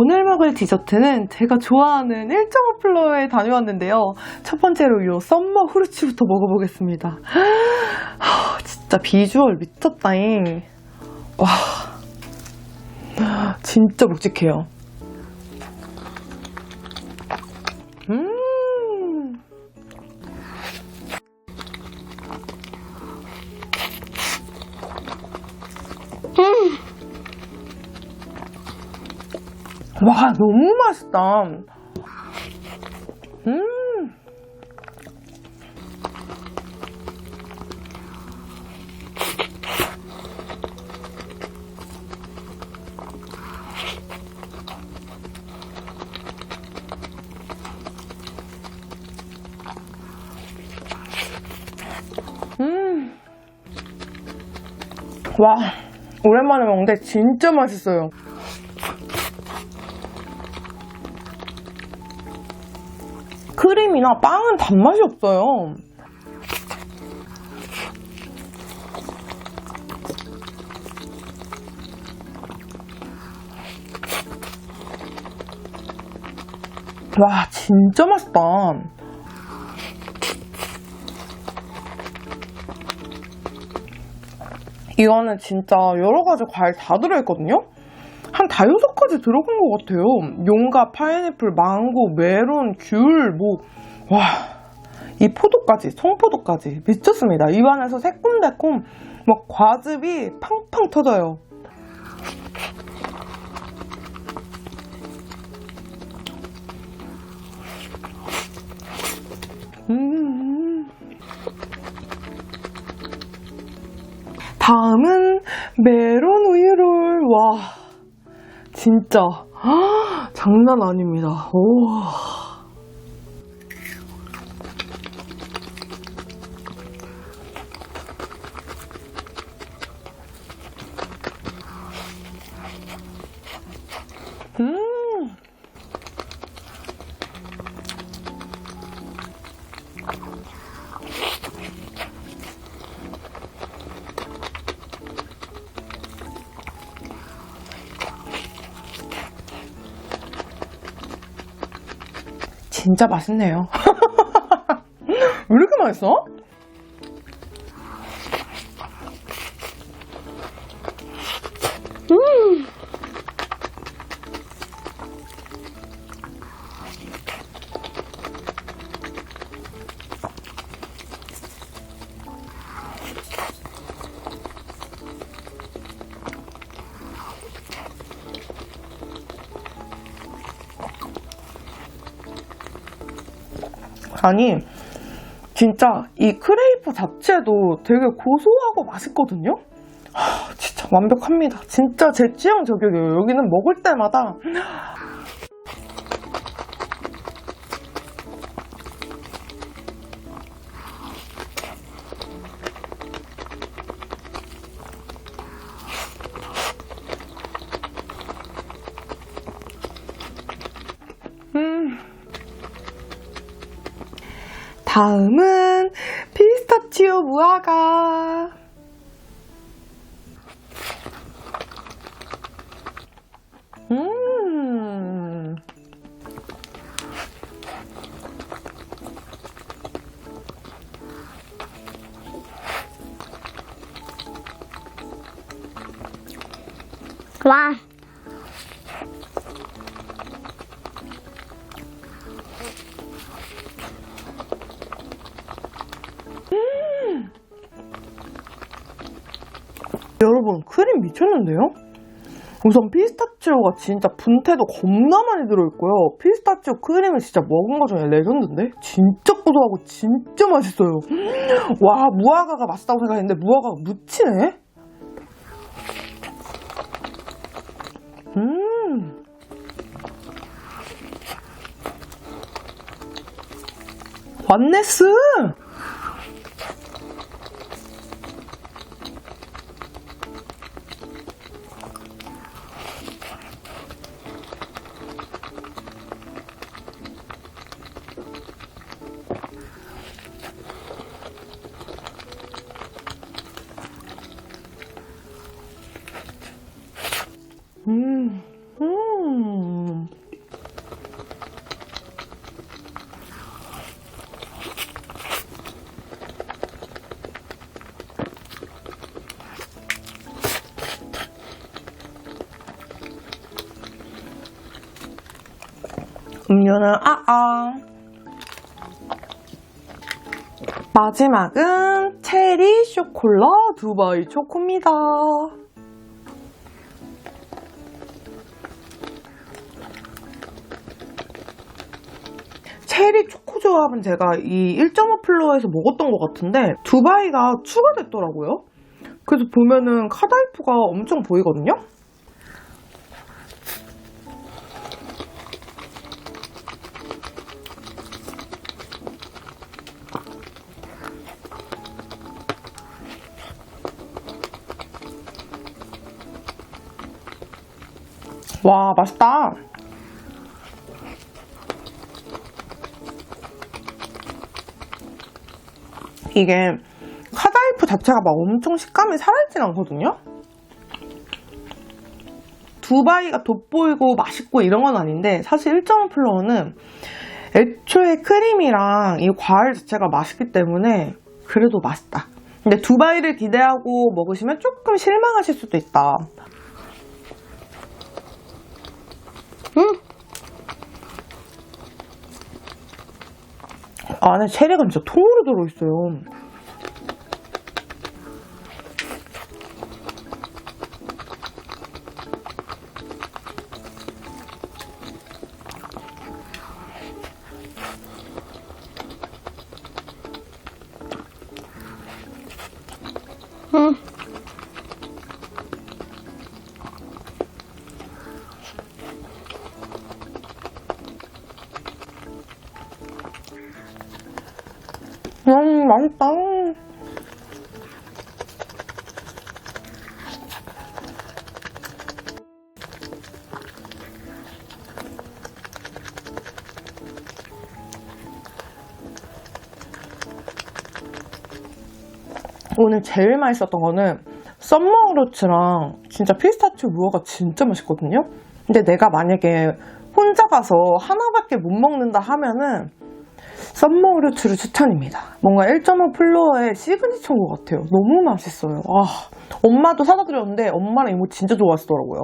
오늘 먹을 디저트는 제가 좋아하는 1.5플러에 다녀왔는데요. 첫 번째로 이 썸머 후르츠부터 먹어보겠습니다. 진짜 비주얼 미쳤다잉. 와, 진짜 묵직해요. 와, 너무 맛있다. 와, 오랜만에 먹는데 진짜 맛있어요. 크림이나 빵은 단맛이 없어요. 와, 진짜 맛있다. 이거는 진짜 여러가지 과일 다 들어있거든요? 한 5-6가지 들어간 것 같아요. 용과 파인애플, 망고, 메론, 귤, 와, 이 포도까지, 청포도까지 미쳤습니다. 입안에서 새콤달콤 막 과즙이 팡팡 터져요. 다음은 메론 우유롤. 와, 진짜 장난 아닙니다. 오. 진짜 맛있네요. 왜 이렇게 맛있어? 아니, 진짜 이 크레이프 자체도 되게 고소하고 맛있거든요? 진짜 완벽합니다. 진짜 제 취향 저격이에요. 여기는 먹을 때마다 다음은 피스타치오 무화과. 와. 여러분, 크림 미쳤는데요? 우선 피스타치오가 진짜 분태도 겁나 많이 들어있고요. 피스타치오 크림을 진짜 먹은 거 중에 레전드인데? 진짜 고소하고 진짜 맛있어요. 와, 무화과가 맛있다고 생각했는데 무화과가 묻히네? 완네스! 음료는 마지막은 체리 쇼콜라 두바이 초코입니다. 체리 초코 조합은 제가 이 1.5플로어에서 먹었던 것 같은데 두바이가 추가됐더라고요. 그래서 보면은 카다이프가 엄청 보이거든요. 와, 맛있다. 이게 카다이프 자체가 막 엄청 식감이 살아있진 않거든요. 두바이가 돋보이고 맛있고 이런 건 아닌데 사실 1.5플로어는 애초에 크림이랑 이 과일 자체가 맛있기 때문에 그래도 맛있다. 근데 두바이를 기대하고 먹으시면 조금 실망하실 수도 있다. 안에 체리가 진짜 통으로 들어있어요. 맛있다. 오늘 제일 맛있었던 거는 썸머그로츠랑 진짜 피스타치오 무화가 진짜 맛있거든요. 근데 내가 만약에 혼자 가서 하나밖에 못 먹는다 하면은 썸머그로츠를 추천입니다. 뭔가 1.5플로어의 시그니처인 것 같아요. 너무 맛있어요. 엄마도 사다 드렸는데 엄마랑 이모 진짜 좋아하시더라고요.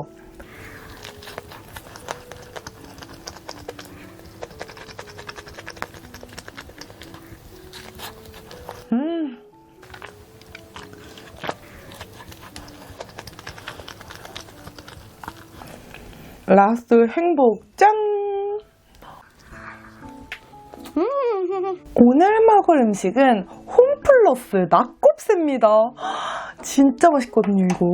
라스트 행복 짠! 오늘 먹을 음식은 홈플러스 낙곱새입니다. 진짜 맛있거든요, 이거.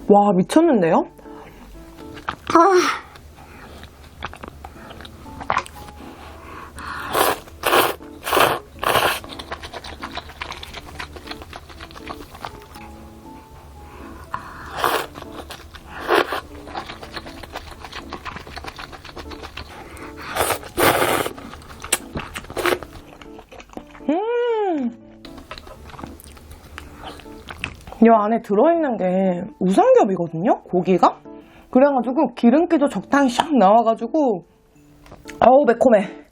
와, 미쳤는데요? 이 안에 들어있는 게 우삼겹이거든요? 고기가? 그래가지고 기름기도 적당히 샥 나와가지고 아우 매콤해.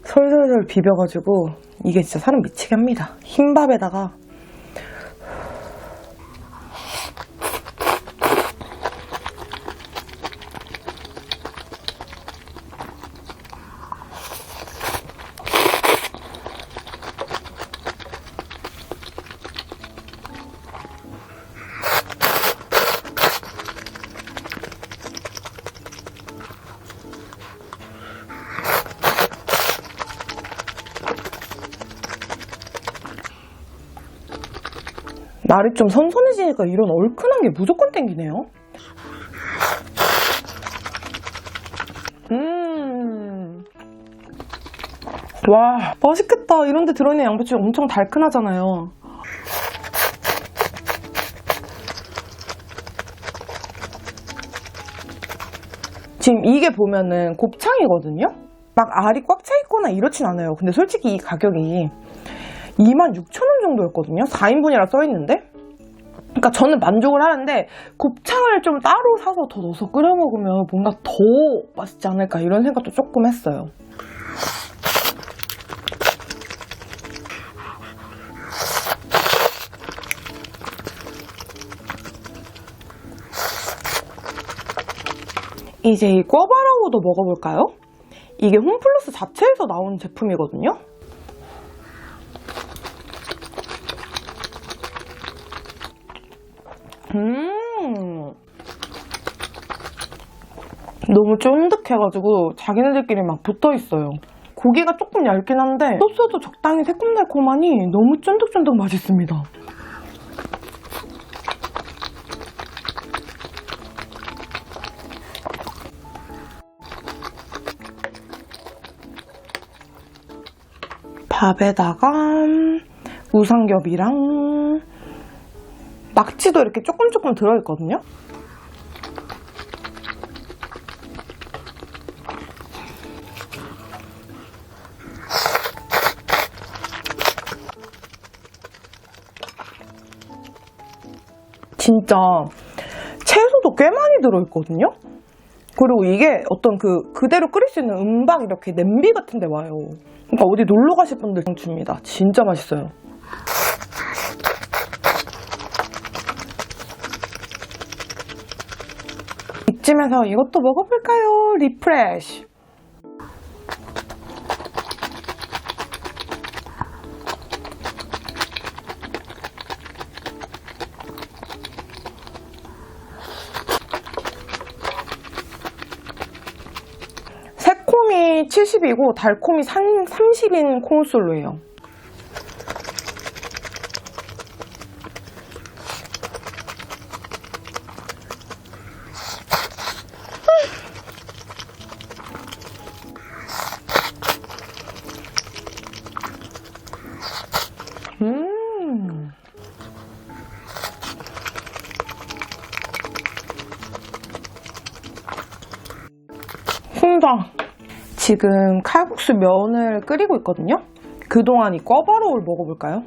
솔솔솔 비벼가지고 이게 진짜 사람 미치게 합니다. 흰밥에다가 날이 좀 선선해지니까 이런 얼큰한 게 무조건 땡기네요. 와, 맛있겠다. 이런 데 들어있는 양배추 엄청 달큰하잖아요. 지금 이게 보면은 곱창이거든요? 막 알이 꽉 차 있거나 이렇진 않아요. 근데 솔직히 이 가격이 26,000원 정도였거든요. 4인분이라 써있는데? 그러니까 그러니까 저는 만족을 하는데 곱창을 좀 따로 사서 더 넣어서 끓여 먹으면 뭔가 더 맛있지 않을까 이런 생각도 조금 했어요. 이제 이 꿔바로우도 먹어볼까요? 이게 홈플러스 자체에서 나온 제품이거든요. 너무 쫀득해가지고 자기네들끼리 막 붙어있어요. 고기가 조금 얇긴 한데 소스도 적당히 새콤달콤하니 너무 쫀득쫀득 맛있습니다. 밥에다가 우삼겹이랑 낙지도 이렇게 조금 들어있거든요. 진짜 채소도 꽤 많이 들어있거든요. 그리고 이게 어떤 그대로 끓일 수 있는 은박 이렇게 냄비 같은 데 와요. 그러니까 어디 놀러 가실 분들 줍니다. 진짜 맛있어요. 이쯤에서 이것도 먹어볼까요? 리프레쉬. 새콤이 70이고 달콤이 30인 콩술로예요. 훈장. 지금 칼국수 면을 끓이고 있거든요. 그동안 이 꿔바로우를 먹어볼까요?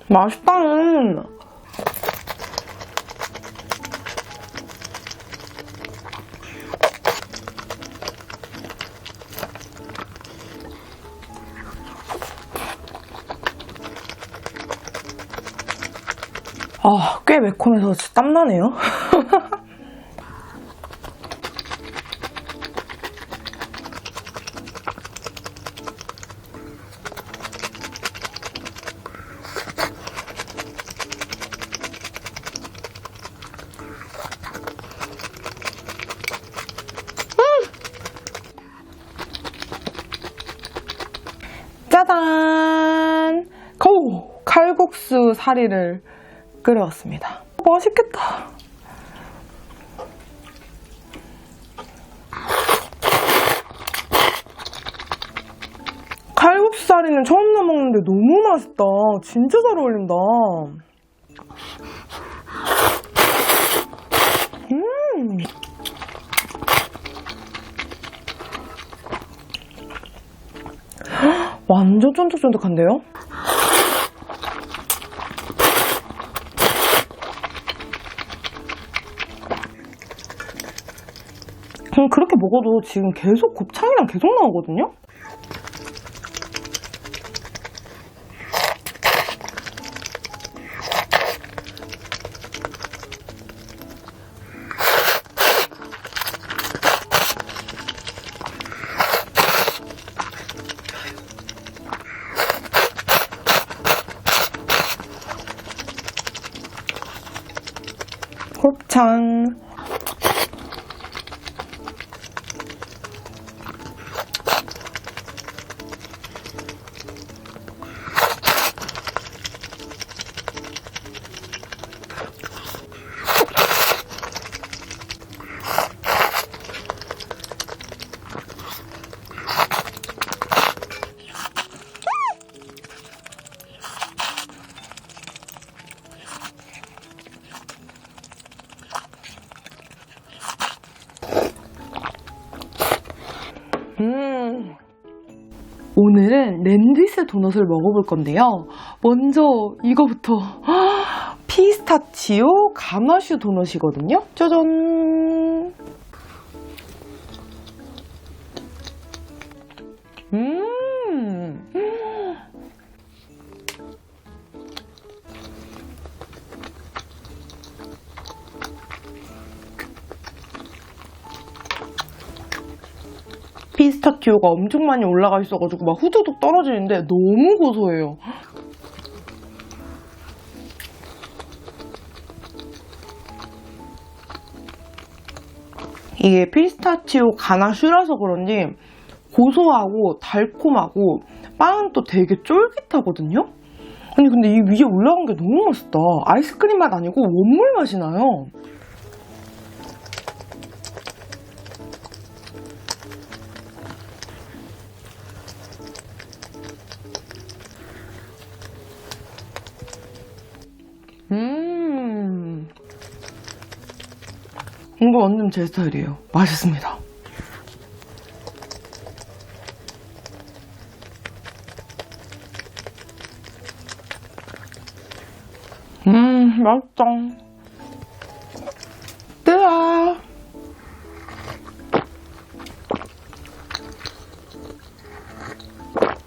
맛있다. 꽤 매콤해서 진짜 땀나네요. 짜잔! 칼국수 사리를 끓여왔습니다. 맛있겠다. 칼국수 사리는 처음 먹는데 너무 맛있다. 진짜 잘 어울린다. 완전 쫀득쫀득한데요? 그렇게 먹어도 지금 계속 곱창이랑 계속 나오거든요? 곱창. 오늘은 랜디스 도넛을 먹어볼 건데요. 먼저 이거부터 피스타치오 가나슈 도넛이거든요. 짜잔! 피스타치오가 엄청 많이 올라가 있어가지고 막 후두둑 떨어지는데 너무 고소해요. 이게 피스타치오 가나슈라서 그런지 고소하고 달콤하고 빵은 또 되게 쫄깃하거든요? 아니 근데 이 위에 올라간 게 너무 맛있다. 아이스크림 맛 아니고 원물 맛이 나요. 이거 완전 제 스타일이에요. 맛있습니다. 맛있다. 뜨아.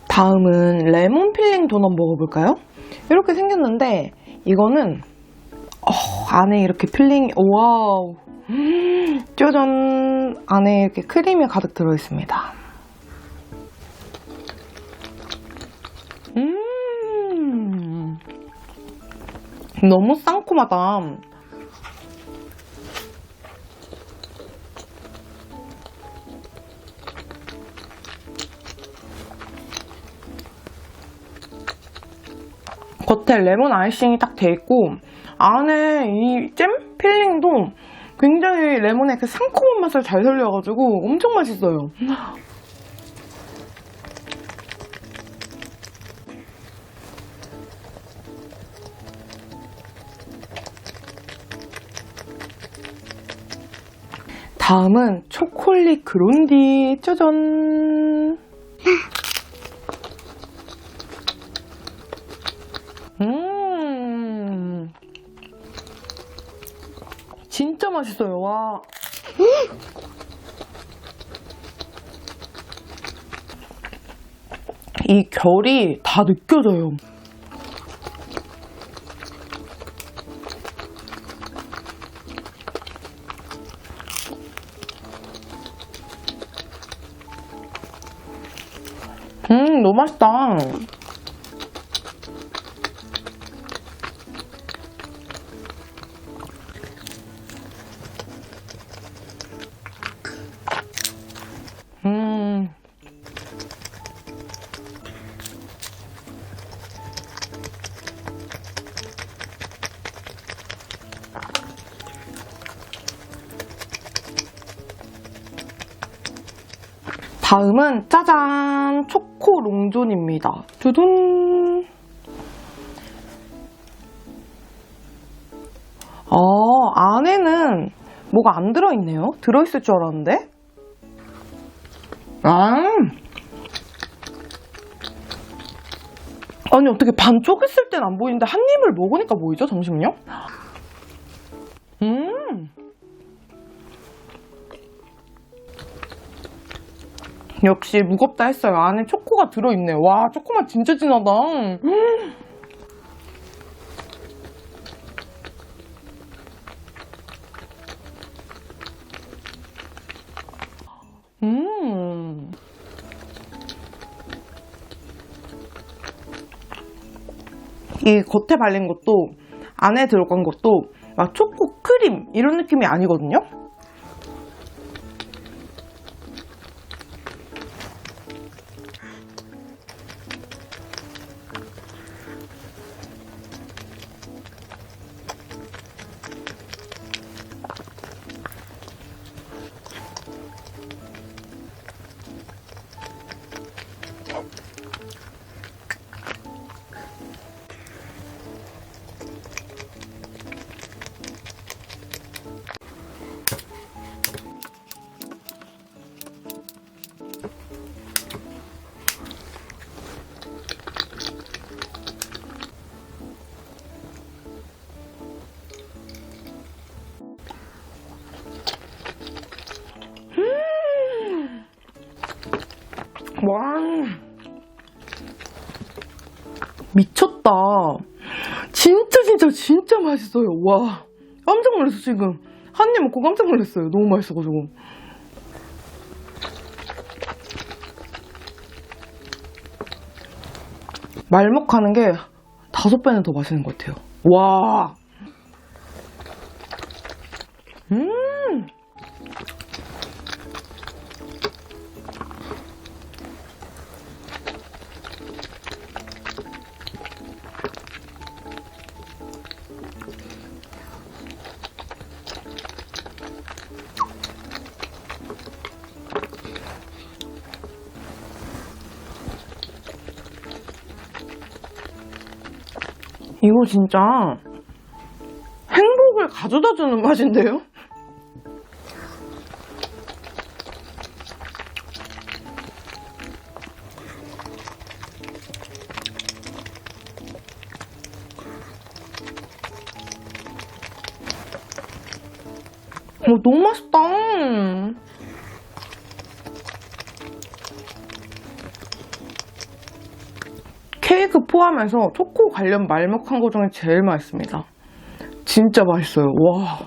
다음은 레몬 필링 도넛 먹어볼까요? 이렇게 생겼는데 이거는 안에 이렇게 필링, 와우, 짜잔, 안에 이렇게 크림이 가득 들어있습니다. 너무 상콤하다. 겉에 레몬 아이싱이 딱 돼 있고 안에 이 잼 필링도 굉장히 레몬의 그 상콤한 맛을 잘 살려가지고 엄청 맛있어요. 다음은 초콜릿 그론디. 짜잔. 진짜 맛있어요. 와. 이 결이 다 느껴져요. 너무 맛있다. 다음은 짜잔! 초코 롱존입니다. 두둔! 안에는 뭐가 안 들어있네요. 들어있을 줄 알았는데? 아니 어떻게 반쪽 있을 땐 안 보이는데 한 입을 먹으니까 보이죠? 잠시만요. 역시 무겁다 했어요. 안에 초코가 들어있네요. 와, 초코맛 진짜 진하다. 이 겉에 발린 것도 안에 들어간 것도 막 초코 크림 이런 느낌이 아니거든요. 와, 미쳤다. 진짜 맛있어요. 와, 깜짝 놀랐어. 지금 한 입 먹고 깜짝 놀랐어요. 너무 맛있어가지고. 말먹하는 게 5배는 더 맛있는 것 같아요. 와. 이거 진짜 행복을 가져다 주는 맛인데요? 너무 맛있다. 케이크 포함해서 초코 관련 말먹한 거 중에 제일 맛있습니다. 진짜 맛있어요. 와.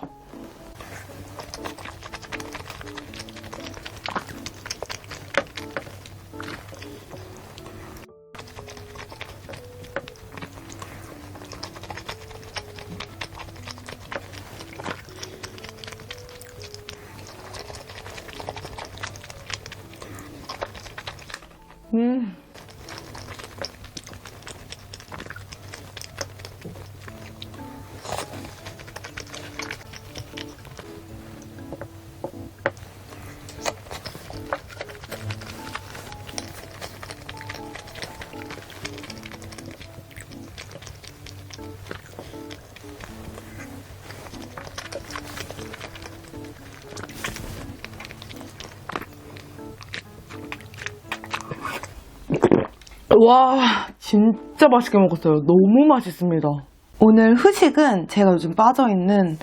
와, 진짜 맛있게 먹었어요. 너무 맛있습니다. 오늘 후식은 제가 요즘 빠져있는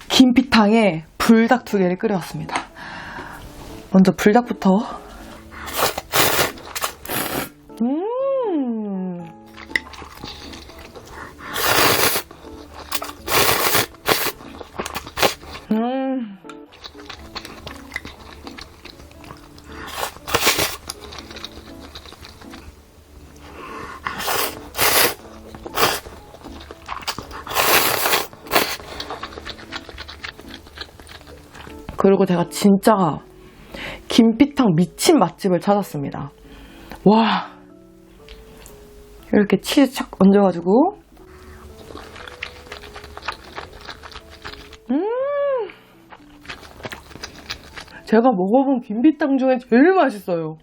김피탕에 불닭 2개를 끓여왔습니다. 먼저 불닭부터. 그리고 제가 진짜 김피탕 미친 맛집을 찾았습니다. 와, 이렇게 치즈 착 얹어가지고 제가 먹어본 김피탕 중에 제일 맛있어요.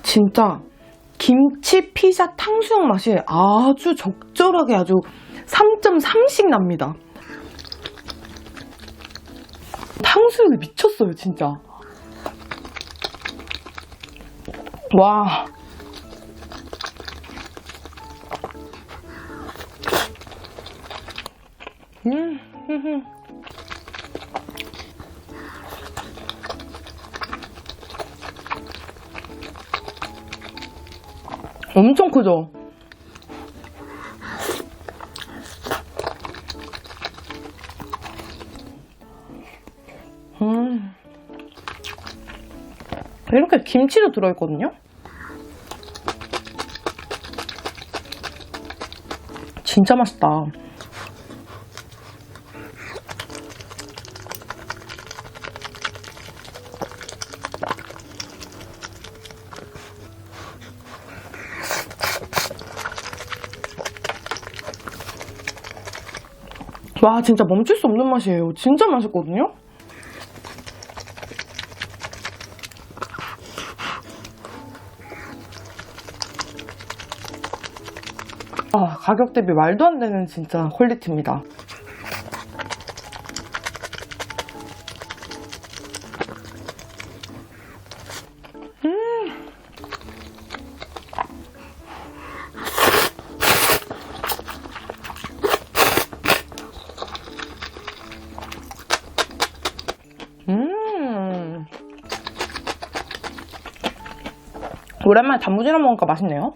진짜 김치 피자 탕수육 맛이 아주 적절하게 아주 3.3씩 납니다. 탕수육이 미쳤어요, 진짜. 와. 엄청 크죠? 이렇게 김치도 들어있거든요? 진짜 맛있다. 와, 진짜 멈출 수 없는 맛이에요. 진짜 맛있거든요? 아, 가격 대비 말도 안 되는 진짜 퀄리티입니다. 오랜만에 단무지랑 먹으니까 맛있네요.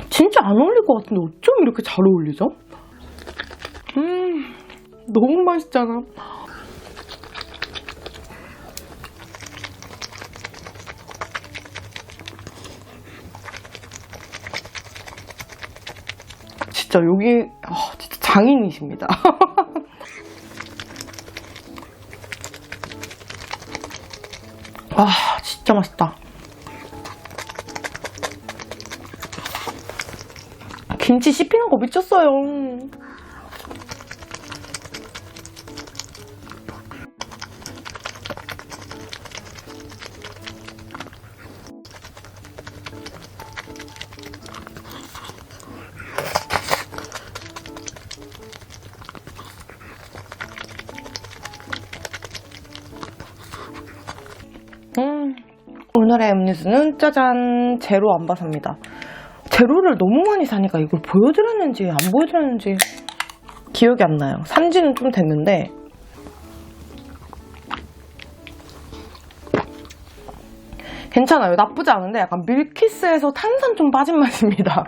진짜 안 어울릴 것 같은데 어쩜 이렇게 잘 어울리죠? 너무 맛있잖아. 진짜 여기 진짜 장인이십니다. 아, 진짜 맛있다. 김치 씹히는 거 미쳤어요. 오늘의 음료수는 짜잔, 제로 안바사입니다. 제로를 너무 많이 사니까 이걸 보여드렸는지 안 보여드렸는지 기억이 안 나요. 산지는 좀 됐는데 괜찮아요. 나쁘지 않은데 약간 밀키스에서 탄산 좀 빠진 맛입니다.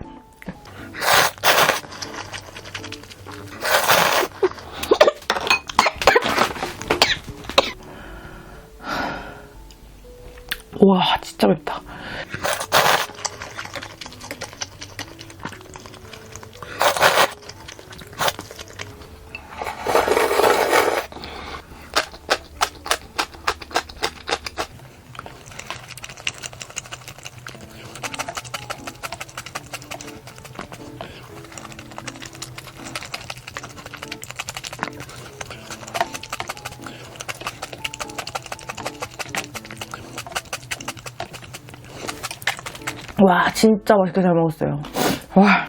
와, 진짜 맵다. 와, 진짜 맛있게 잘 먹었어요. 와.